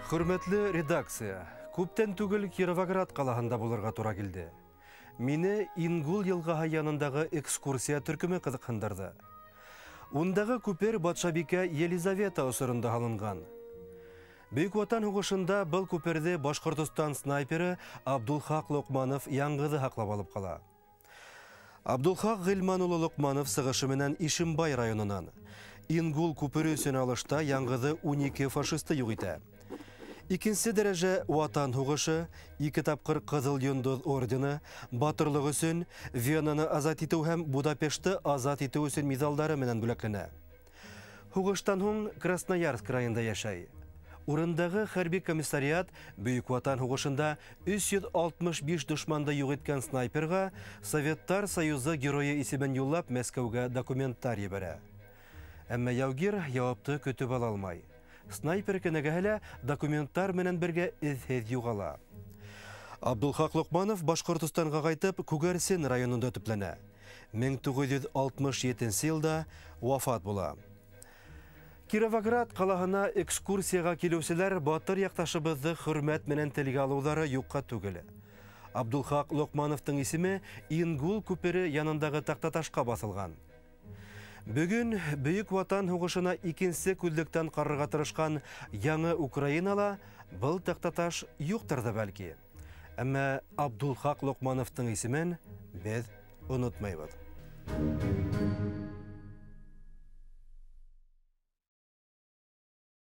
Hürmetli редакция, күптен түгел Кировоград қалағында болырға тура келді. Мені Ингул елғаға янындағы экскурсия түркімі қызыққандырды. Ондағы күпер Батшабике Елизавета ұсырында алынған. Бүйік Ватан хуғышында бұл күперде Башқұртстан снайпері Абдулхақ Лоқманов яңғыды хақлап алып қала. Абдулхақ Ғилманұлы Лоқманов сығышыменен Ишимбай районынан. Ингул күпері өсен алышта яңғыды 12 фашисті юғиті. Икенсе дәрәжә Ватан хугышы, 2 тапқыр Қызыл Йондоз ордені, батырлық өсін, Венаны азат ету һәм Будапешті азат ету өсін медалдары менен бүләкләнә. Хугыштан һуң Красноярск районында яшай. Урындағы хәрби комиссариат Бүйік Ватан хугышында 365 душманды юк иткән снайперға Советтар Союзы геройы исемен юллап Мәскәүгә документтар ебәрә. Әмма яугир явапты көтеп ала алмай. Снайпер кенәгәһелә документтар менән бергә эҙһеҙ юғала. Абдулхақ Лоқманов Башҡортостанға ҡайтып Күгәрсен районында төпләнә. 1967 елда вафат була. Кировоград ҡалаһына экскурсияға килеүселәр батыр яҡташыбыҙҙы хөрмәт менән телгә алыуҙары юҡҡа түгел. Абдулхақ Лоқмановтың исеме Ингул күпере янындағы таҡтаташҡа баҫылған. Бөгөн Бүйік Ватан һуғышына икенсе күҙлектән ҡарарға тырышҡан яңы Украинала был таҡтаташ юҡтыр ҙа бәлки. Әммә Абдулхақ Лоқмановтың исемен беҙ онотмайбыҙ.